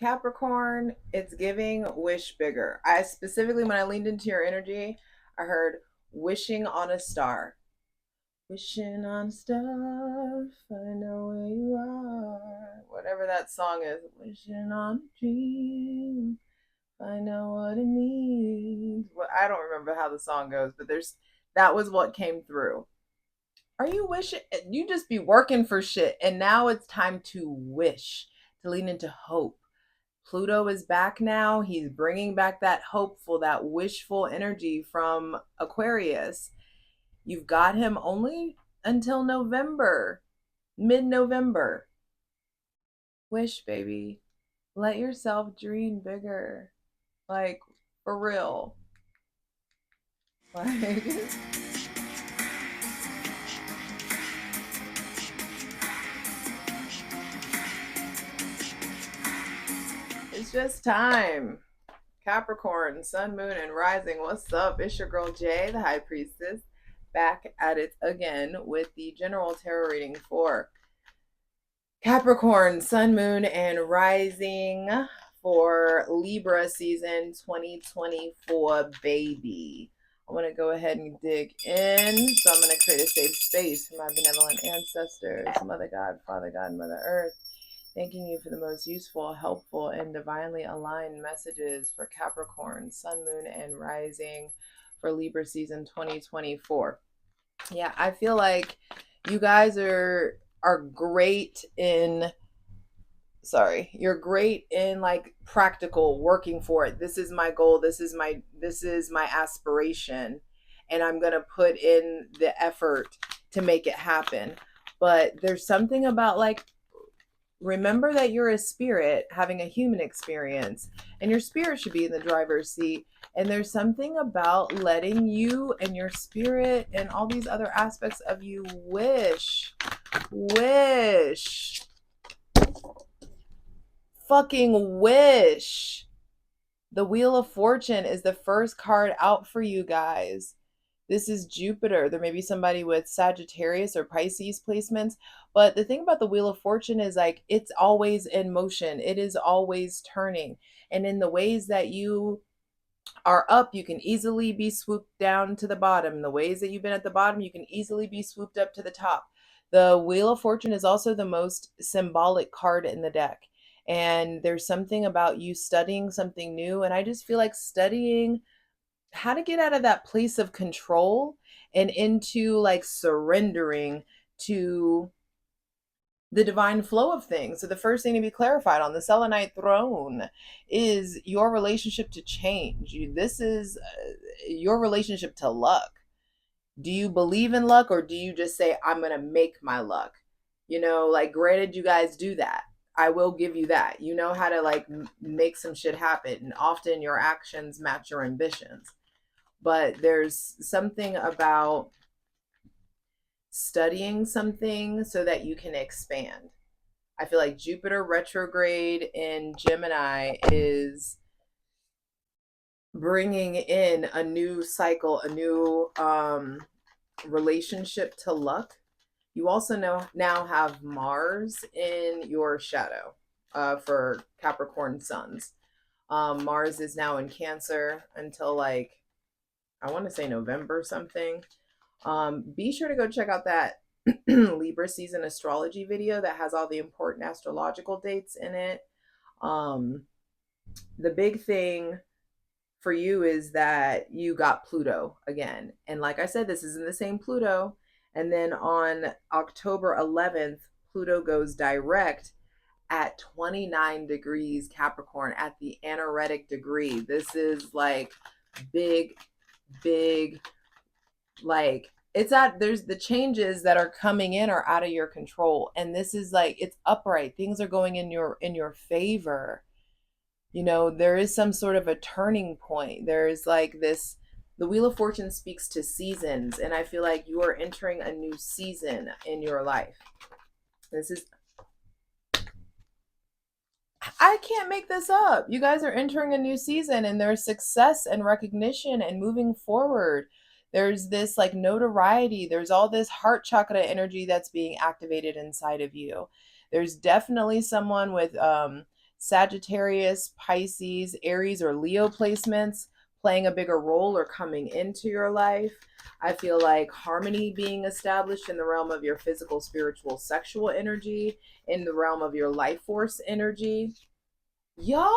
Capricorn, it's giving wish bigger. I specifically, when I leaned into your energy, I heard wishing on a star. Wishing on a star, find out where you are. Whatever that song is. Wishing on a dream, find out what it means. Well, I don't remember how the song goes, but that was what came through. Are you wishing? You just be working for shit, and now it's time to wish, to lean into hope. Pluto is back now. He's bringing back that hopeful, that wishful energy from Aquarius. You've got him only until November, mid November. Wish, baby. Let yourself dream bigger. Like, for real. Like, it's just time. Capricorn, Sun, Moon, and Rising. What's up? It's your girl Jay, the High Priestess, back at it again with the general tarot reading for Capricorn, Sun, Moon, and Rising for Libra season 2024, baby. I want to go ahead and dig in. So I'm going to create a safe space for my benevolent ancestors, Mother God, Father God, Mother Earth. Thanking you for the most useful, helpful, and divinely aligned messages for Capricorn, Sun, Moon, and Rising for Libra season 2024. Yeah, I feel like you guys are great in you're great in like practical working for it. This is my goal, this is my aspiration, and I'm going to put in the effort to make it happen. But there's something about like, remember that you're a spirit having a human experience, and your spirit should be in the driver's seat. And there's something about letting you and your spirit and all these other aspects of you wish, fucking wish. The Wheel of Fortune is the first card out for you guys. This is Jupiter. There may be somebody with Sagittarius or Pisces placements, but the thing about the Wheel of Fortune is like it's always in motion. It is always turning. And in the ways that you are up, you can easily be swooped down to the bottom. The ways that you've been at the bottom, you can easily be swooped up to the top. The Wheel of Fortune is also the most symbolic card in the deck. And there's something about you studying something new. And I just feel like studying how to get out of that place of control and into like surrendering to the divine flow of things. So the first thing to be clarified on the selenite throne is your relationship to change. This is your relationship to luck. Do you believe in luck, or do you just say, I'm going to make my luck? You know, like, granted, you guys do that. I will give you that. You know how to like make some shit happen. And often your actions match your ambitions. But there's something about studying something so that you can expand. I feel like Jupiter retrograde in Gemini is bringing in a new cycle, a new relationship to luck. You also now have Mars in your shadow for Capricorn suns. Mars is now in Cancer until like, I want to say November something. Be sure to go check out that Libra season astrology video that has all the important astrological dates in it. The big thing for you is that you got Pluto again. And like I said, this isn't the same Pluto. And then on October 11th, Pluto goes direct at 29 degrees Capricorn at the anaretic degree. This is like big, like there's the changes that are coming in are out of your control. And this is like, it's upright. Things are going in your favor. You know, there is some sort of a turning point. There's like this, the Wheel of Fortune speaks to seasons, and I feel like you are entering a new season in your life. I can't make this up. You guys are entering a new season, and there's success and recognition and moving forward. There's this like notoriety. There's all this heart chakra energy that's being activated inside of you. There's definitely someone with Sagittarius, Pisces, Aries, or Leo placements playing a bigger role or coming into your life. I feel like harmony being established in the realm of your physical, spiritual, sexual energy, in the realm of your life force energy. Y'all,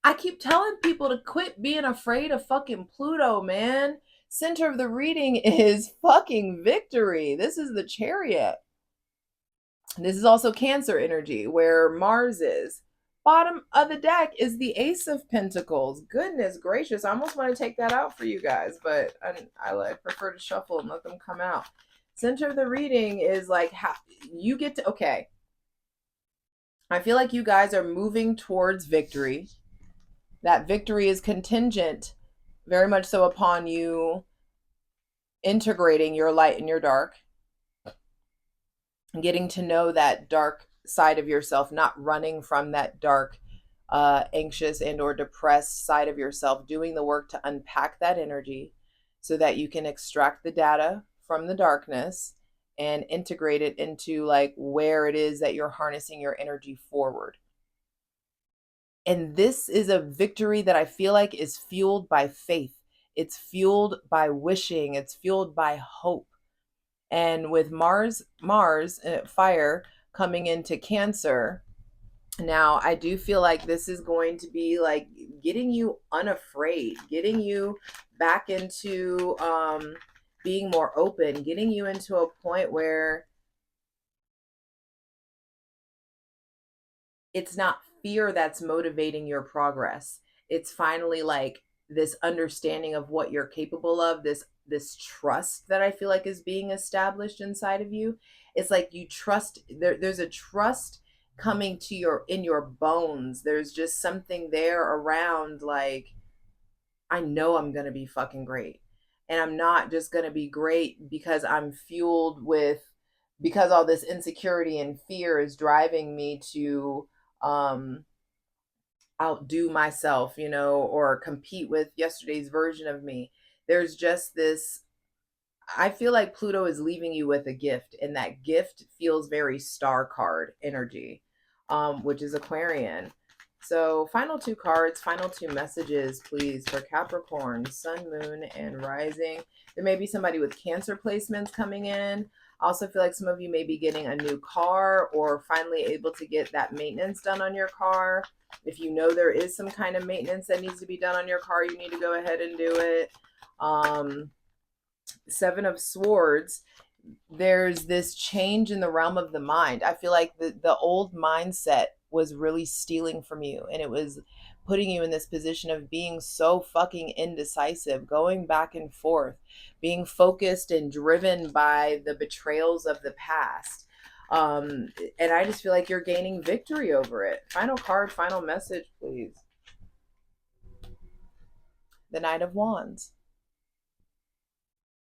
I keep telling people to quit being afraid of fucking Pluto, man. Center of the reading is fucking victory. This is the Chariot. This is also Cancer energy, where Mars is. Bottom of the deck is the Ace of Pentacles. Goodness gracious. I almost want to take that out for you guys, but I prefer to shuffle and let them come out. Center of the reading is like how you get to, okay. I feel like you guys are moving towards victory. That victory is contingent very much so upon you integrating your light and your dark, getting to know that dark side of yourself, not running from that dark, anxious and or depressed side of yourself, doing the work to unpack that energy so that you can extract the data from the darkness and integrate it into like where it is that you're harnessing your energy forward. And this is a victory that I feel like is fueled by faith. It's fueled by wishing. It's fueled by hope. And with Mars, fire coming into Cancer, now I do feel like this is going to be like getting you unafraid, getting you back into being more open, getting you into a point where it's not fear that's motivating your progress. It's finally like this understanding of what you're capable of, this trust that I feel like is being established inside of you. It's like you trust, there's a trust coming to your in your bones. There's just something there around like, I know I'm going to be fucking great. And I'm not just going to be great because I'm fueled with, because all this insecurity and fear is driving me to outdo myself, you know, or compete with yesterday's version of me. There's just this, I feel like Pluto is leaving you with a gift, and that gift feels very star card energy, which is Aquarian. So final two cards, final two messages, please, for Capricorn, Sun, Moon, and Rising. There may be somebody with Cancer placements coming in. I also feel like some of you may be getting a new car or finally able to get that maintenance done on your car. If you know there is some kind of maintenance that needs to be done on your car, you need to go ahead and do it. Seven of Swords, there's this change in the realm of the mind. I feel like the old mindset was really stealing from you, and it was putting you in this position of being so fucking indecisive, going back and forth, being focused and driven by the betrayals of the past. And I just feel like you're gaining victory over it. Final card, final message, please. The Knight of Wands.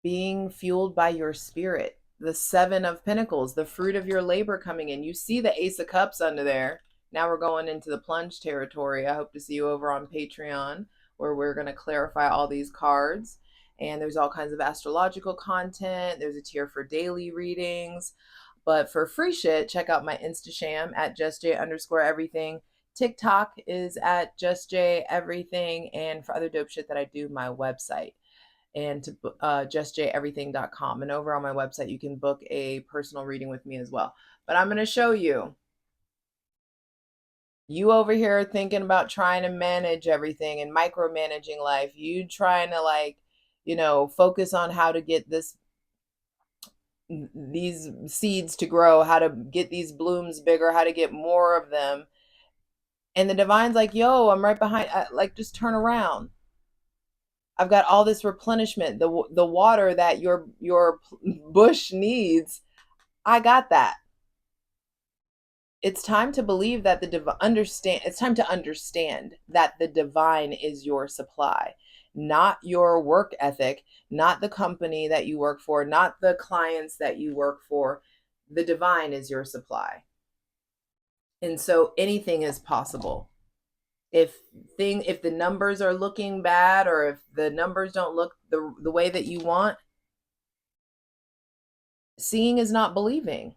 Being fueled by your spirit. The Seven of Pentacles, the fruit of your labor coming in. You see the Ace of Cups under there. Now we're going into the plunge territory. I hope to see you over on Patreon, where we're going to clarify all these cards. And there's all kinds of astrological content. There's a tier for daily readings. But for free shit, check out my Instasham at JustJ_everything. TikTok is at JustJEverything. And for other dope shit that I do, my website. And to JustJEverything.com. And over on my website, you can book a personal reading with me as well. But I'm going to show you. You over here thinking about trying to manage everything and micromanaging life. You trying to like, you know, focus on how to get these seeds to grow, how to get these blooms bigger, how to get more of them. And the divine's like, yo, I'm right behind. Like, just turn around. I've got all this replenishment, the water that your bush needs. I got that. It's time to believe that it's time to understand that the divine is your supply, not your work ethic, not the company that you work for, not the clients that you work for. The divine is your supply. And so anything is possible. If the numbers are looking bad, or if the numbers don't look the way that you want, seeing is not believing.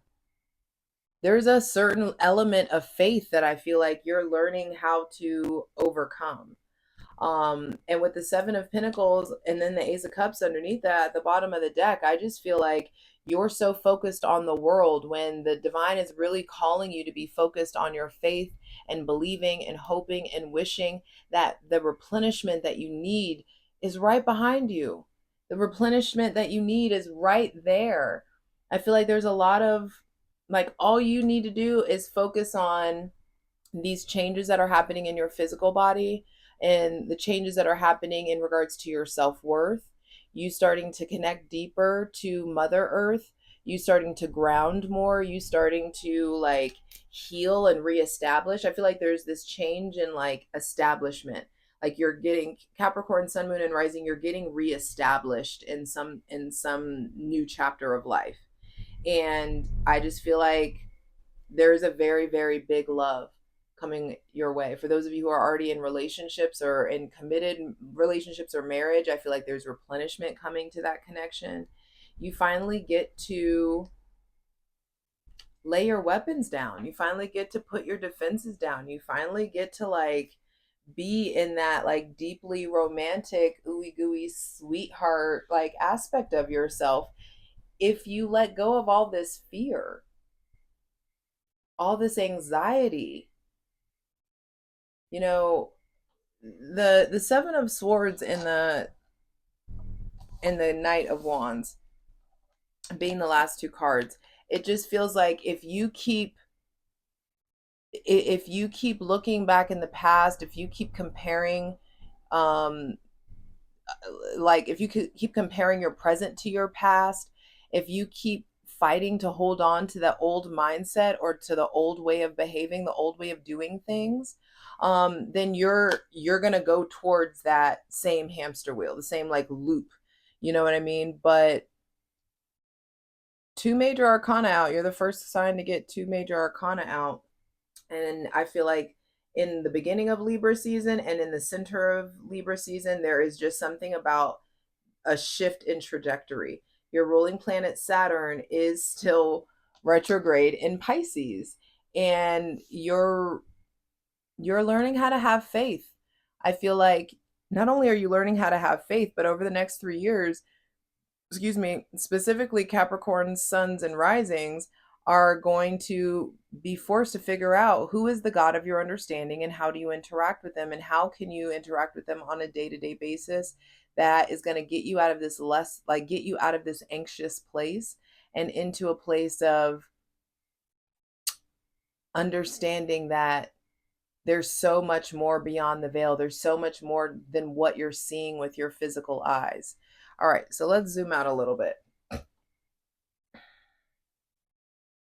there's a certain element of faith that I feel like you're learning how to overcome. And with the Seven of Pentacles and then the Ace of Cups underneath that at the bottom of the deck, I just feel like you're so focused on the world when the divine is really calling you to be focused on your faith and believing and hoping and wishing that the replenishment that you need is right behind you. The replenishment that you need is right there. I feel like there's a lot of, like, all you need to do is focus on these changes that are happening in your physical body and the changes that are happening in regards to your self-worth, you starting to connect deeper to Mother Earth, you starting to ground more, you starting to like heal and reestablish. I feel like there's this change in like establishment. Like you're getting Capricorn, Sun, Moon, and Rising, you're getting reestablished in some new chapter of life. And I just feel like there's a very, very big love coming your way. For those of you who are already in relationships or in committed relationships or marriage, I feel like there's replenishment coming to that connection. You finally get to lay your weapons down. You finally get to put your defenses down. You finally get to like be in that like deeply romantic, ooey gooey sweetheart like aspect of yourself if you let go of all this fear, all this anxiety. You know, the Seven of Swords in the Knight of Wands being the last two cards, it just feels like if you keep looking back in the past, if you keep comparing, um like if you could keep comparing your present to your past, if you keep fighting to hold on to that old mindset or to the old way of behaving, the old way of doing things, then you're gonna go towards that same hamster wheel, the same like loop. You know what I mean? But two major arcana out. You're the first sign to get two major arcana out. And I feel like in the beginning of Libra season and in the center of Libra season, there is just something about a shift in trajectory. Your ruling planet Saturn is still retrograde in Pisces, and you're learning how to have faith. I feel like not only are you learning how to have faith, but over the next 3 years, excuse me, specifically Capricorn suns and risings are going to be forced to figure out who is the God of your understanding and how do you interact with them and how can you interact with them on a day-to-day basis that is going to get you out of this less like get you out of this anxious place and into a place of understanding that there's so much more beyond the veil. There's so much more than what you're seeing with your physical eyes. All right, so let's zoom out a little bit.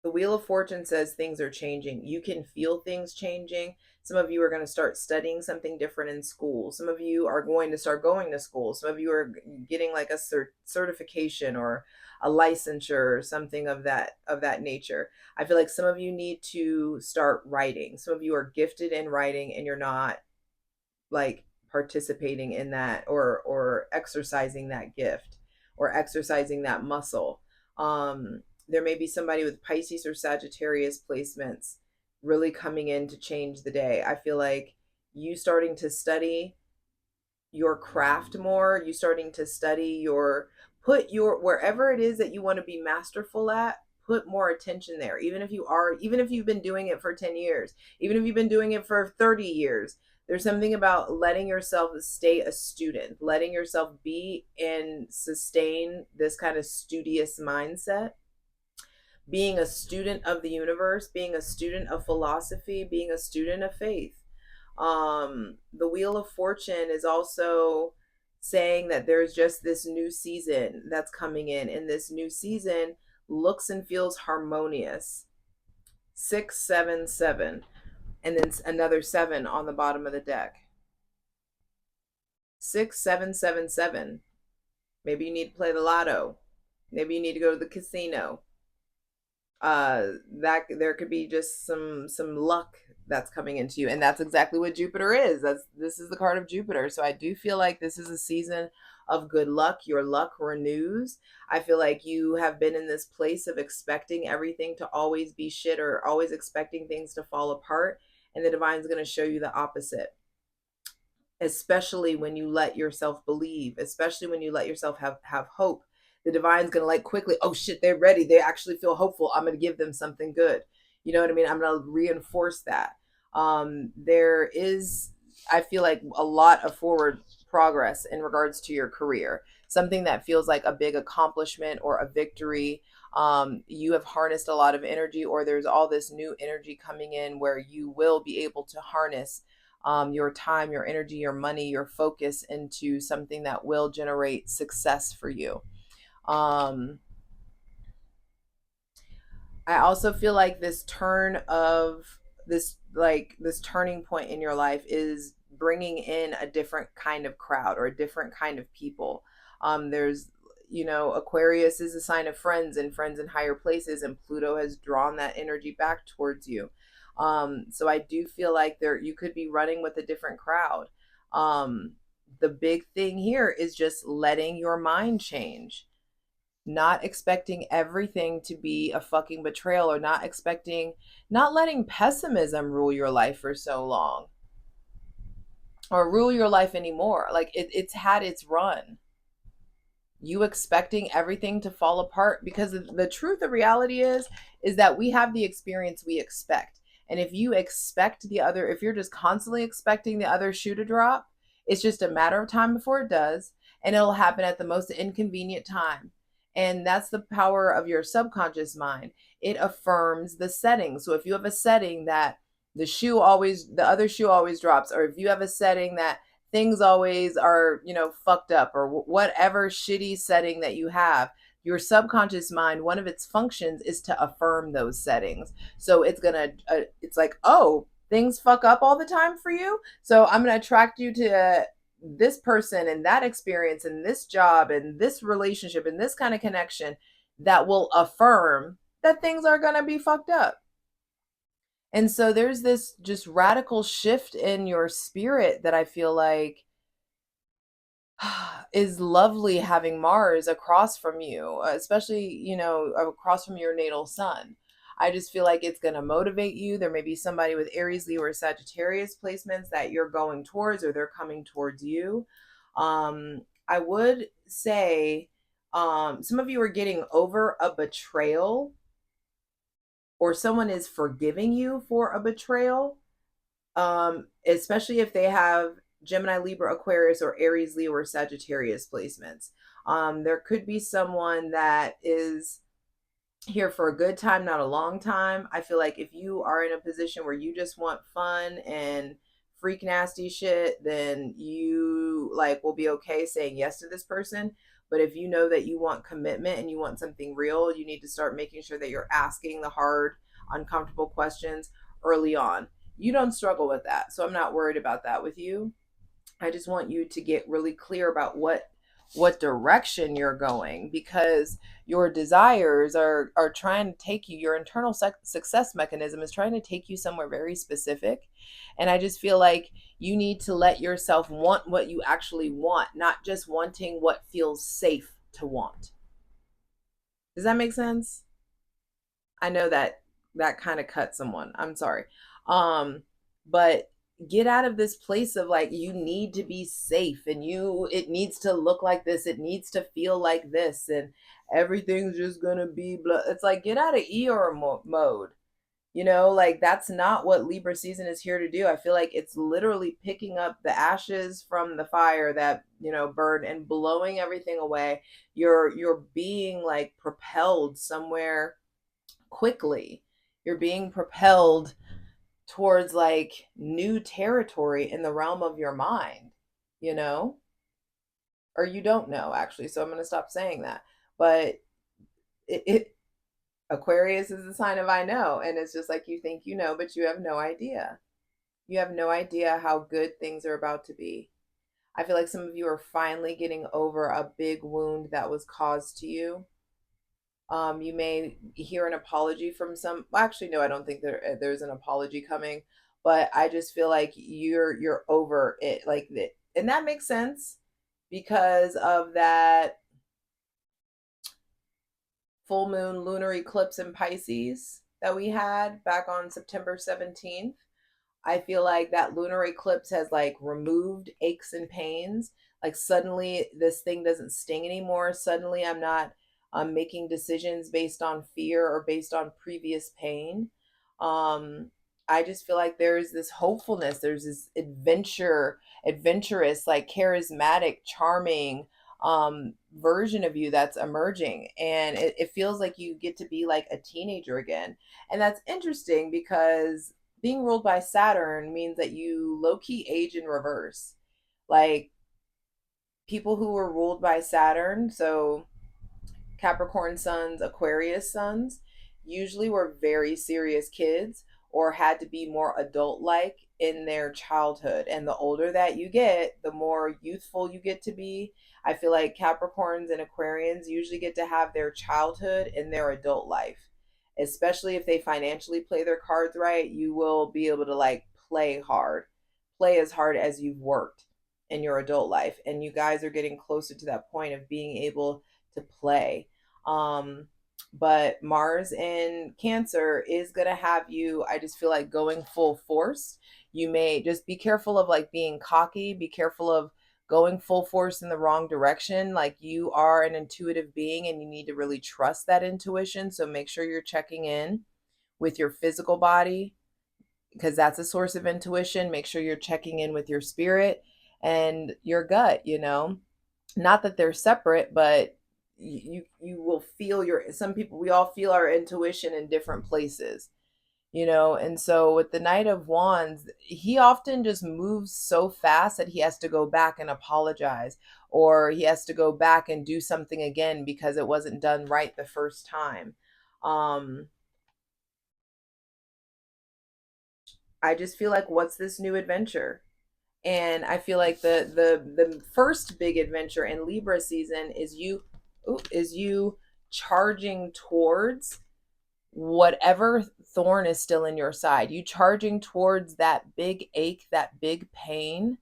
The Wheel of Fortune says things are changing. You can feel things changing. Some of you are going to start studying something different in school. Some of you are going to start going to school. Some of you are getting like a certification or a licensure or something of that nature. I feel like some of you need to start writing. Some of you are gifted in writing and you're not like participating in that or exercising that gift or exercising that muscle. There may be somebody with Pisces or Sagittarius placements really coming in to change the day. I feel like you starting to study your craft more, you starting to study your put your wherever it is that you want to be masterful at, put more attention there. Even if you've been doing it for 10 years, even if you've been doing it for 30 years, there's something about letting yourself stay a student, letting yourself be and sustain this kind of studious mindset, being a student of the universe, being a student of philosophy, being a student of faith. The Wheel of Fortune is also saying that there's just this new season that's coming in, and this new season looks and feels harmonious. 677, and then another 7 on the bottom of the deck. 6777. Maybe you need to play the lotto. Maybe you need to go to the casino. That there could be just some luck that's coming into you, and that's exactly what Jupiter is. This is the card of Jupiter. So I do feel like this is a season of good luck. Your luck renews. I feel like you have been in this place of expecting everything to always be shit, or always expecting things to fall apart, and the divine's going to show you the opposite, especially when you let yourself believe, especially when you let yourself have hope. The divine's gonna like quickly, oh shit, they're ready, they actually feel hopeful, I'm gonna give them something good. You know what I mean? I'm gonna reinforce that. There is, I feel like, a lot of forward progress in regards to your career, something that feels like a big accomplishment or a victory. You have harnessed a lot of energy, or there's all this new energy coming in where you will be able to harness your time, your energy, your money, your focus into something that will generate success for you. Um, I also feel like this turning point in your life is bringing in a different kind of crowd, or a different kind of people. There's, Aquarius is a sign of friends, and friends in higher places, and Pluto has drawn that energy back towards you. So I do feel like you could be running with a different crowd. The big thing here is just letting your mind change, not expecting everything to be a fucking betrayal, or not letting pessimism rule your life for so long, or rule your life anymore. Like it's had its run. You expecting everything to fall apart, because the truth, the reality is that we have the experience we expect. And if if you're just constantly expecting the other shoe to drop, it's just a matter of time before it does, and it'll happen at the most inconvenient time. And that's the power of your subconscious mind. It affirms the setting. So if you have a setting that the other shoe always drops, or if you have a setting that things always are, fucked up, or whatever shitty setting that you have, your subconscious mind, one of its functions is to affirm those settings. So it's like, oh, things fuck up all the time for you, so I'm gonna attract you to this person and that experience and this job and this relationship and this kind of connection that will affirm that things are gonna be fucked up. And so there's this just radical shift in your spirit that I feel like is lovely, having Mars across from you, especially, across from your natal sun. I just feel like it's going to motivate you. There may be somebody with Aries, Leo, or Sagittarius placements that you're going towards, or they're coming towards you. I would say some of you are getting over a betrayal, or someone is forgiving you for a betrayal, especially if they have Gemini, Libra, Aquarius, or Aries, Leo, or Sagittarius placements. There could be someone that is here for a good time, not a long time. I feel like if you are in a position where you just want fun and freak nasty shit, then you will be okay saying yes to this person. But if you know that you want commitment and you want something real, you need to start making sure that you're asking the hard, uncomfortable questions early on. You don't struggle with that, so I'm not worried about that with you. I just want you to get really clear about what direction you're going, because your desires are trying to take you, your internal success mechanism is trying to take you somewhere very specific. And I just feel like you need to let yourself want what you actually want, not just wanting what feels safe to want. Does that make sense? I know that kind of cut someone, I'm sorry. But get out of this place of like, you need to be safe, and it needs to look like this, it needs to feel like this, and everything's just gonna be blah. It's like, get out of Eeyore mode. Like, that's not what Libra season is here to do. I feel like it's literally picking up the ashes from the fire that burned, and blowing everything away. You're being like propelled somewhere quickly. You're being propelled towards like new territory in the realm of your mind, you know? Or you don't know, actually. So I'm going to stop saying that. But it Aquarius is a sign of I know. And it's just like, you think you know, but you have no idea. You have no idea how good things are about to be. I feel like some of you are finally getting over a big wound that was caused to you. You may hear an apology from some. Well, actually, no, I don't think there's an apology coming. But I just feel like you're over it, like that, and that makes sense because of that full moon lunar eclipse in Pisces that we had back on September 17th. I feel like that lunar eclipse has like removed aches and pains. Like suddenly this thing doesn't sting anymore. Suddenly I'm not making decisions based on fear or based on previous pain. Um, I just feel like there's this hopefulness. There's this adventurous, like charismatic, charming version of you that's emerging. And it feels like you get to be like a teenager again. And that's interesting because being ruled by Saturn means that you low key age in reverse. Like people who were ruled by Saturn, so Capricorn suns, Aquarius suns, usually were very serious kids or had to be more adult like in their childhood. And the older that you get, the more youthful you get to be. I feel like Capricorns and Aquarians usually get to have their childhood in their adult life. Especially if they financially play their cards right, you will be able to like play hard, play as hard as you've worked in your adult life. And you guys are getting closer to that point of being able to play. Um, but Mars in Cancer is going to have you, I just feel like going full force. You may just be careful of like being cocky, be careful of going full force in the wrong direction. Like you are an intuitive being and you need to really trust that intuition. So make sure you're checking in with your physical body because that's a source of intuition. Make sure you're checking in with your spirit and your gut, you know, not that they're separate, but you will feel your, some people, we all feel our intuition in different places, you know. And so with the Knight of Wands, he often just moves so fast that he has to go back and apologize, or he has to go back and do something again because it wasn't done right the first time. um I just feel like, what's this new adventure? And I feel like the first big adventure in Libra season is you charging towards whatever thorn is still in your side. You charging towards that big ache, that big pain,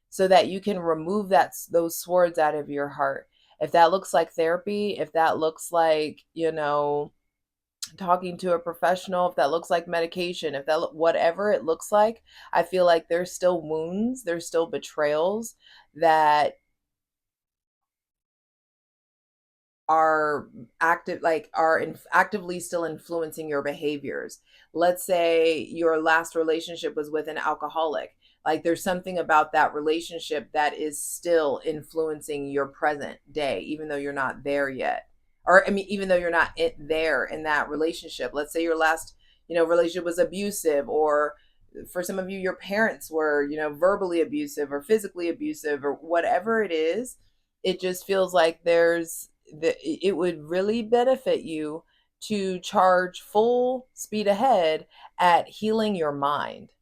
so that you can remove those swords out of your heart. If that looks like therapy, if that looks like, you know, talking to a professional, if that looks like medication, if that whatever it looks like, I feel like there's still wounds, there's still betrayals that are active, like actively still influencing your behaviors. Let's say your last relationship was with an alcoholic. Like there's something about that relationship that is still influencing your present day, even though you're not there yet. Or I mean, even though you're not there in that relationship. Let's say your last, you know, relationship was abusive, or for some of you, your parents were, you know, verbally abusive or physically abusive or whatever it is. It just feels like it would really benefit you to charge full speed ahead at healing your mind,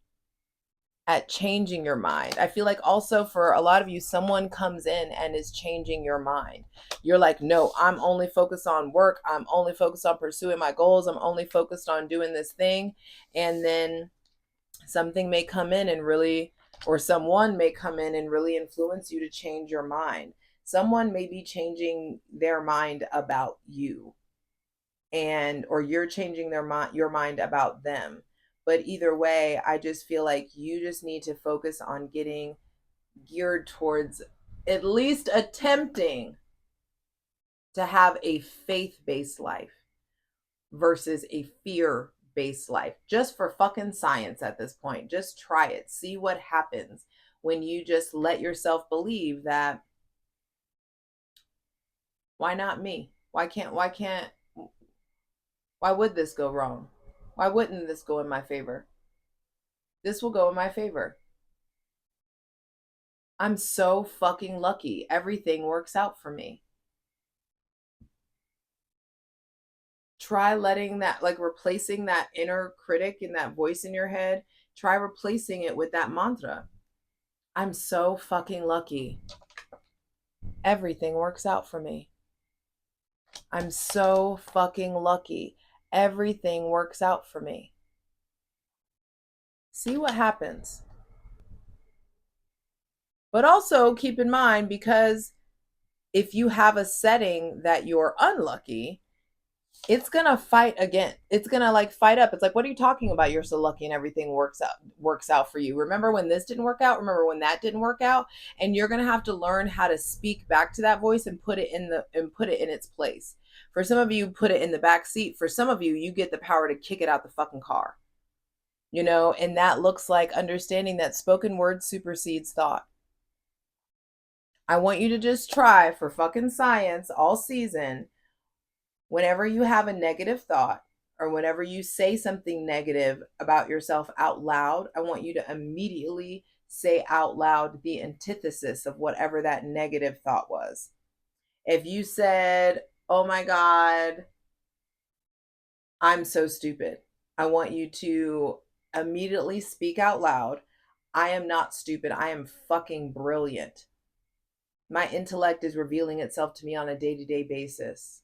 at changing your mind. I feel like also for a lot of you, someone comes in and is changing your mind. You're like, no, I'm only focused on work. I'm only focused on pursuing my goals. I'm only focused on doing this thing. And then something may come in and really, or someone may come in and really influence you to change your mind. Someone may be changing their mind about you, and or you're changing your mind about them. But either way, I just feel like you just need to focus on getting geared towards at least attempting to have a faith-based life versus a fear-based life. Just for fucking science at this point. Just try it. See what happens when you just let yourself believe that, why not me? Why would this go wrong? Why wouldn't this go in my favor? This will go in my favor. I'm so fucking lucky. Everything works out for me. Try letting that, like replacing that inner critic and that voice in your head, try replacing it with that mantra. I'm so fucking lucky. Everything works out for me. I'm so fucking lucky. Everything works out for me. See what happens. But also keep in mind, because if you have a setting that you're unlucky, it's gonna fight again. It's gonna like fight up. It's like, what are you talking about? You're so lucky and everything works out for you. Remember when this didn't work out? Remember when that didn't work out? And you're gonna have to learn how to speak back to that voice and put it in its place. For some of you, put it in the back seat. For some of you, you get the power to kick it out the fucking car. And that looks like understanding that spoken word supersedes thought. I want you to just try for fucking science all season. Whenever you have a negative thought or whenever you say something negative about yourself out loud, I want you to immediately say out loud the antithesis of whatever that negative thought was. If you said, oh my God, I'm so stupid, I want you to immediately speak out loud, I am not stupid, I am fucking brilliant. My intellect is revealing itself to me on a day-to-day basis.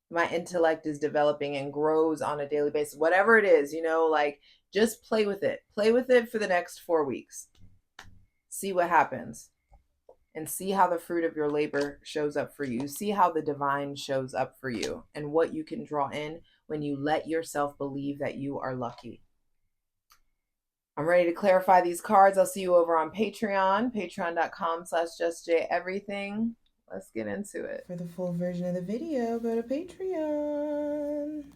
My intellect is developing and grows on a daily basis. Whatever it is, like, just play with it. Play with it for the next 4 weeks. See what happens. And see how the fruit of your labor shows up for you. See how the divine shows up for you and what you can draw in when you let yourself believe that you are lucky. I'm ready to clarify these cards. I'll see you over on Patreon, patreon.com/JustJEverything. Let's get into it. For the full version of the video, go to Patreon.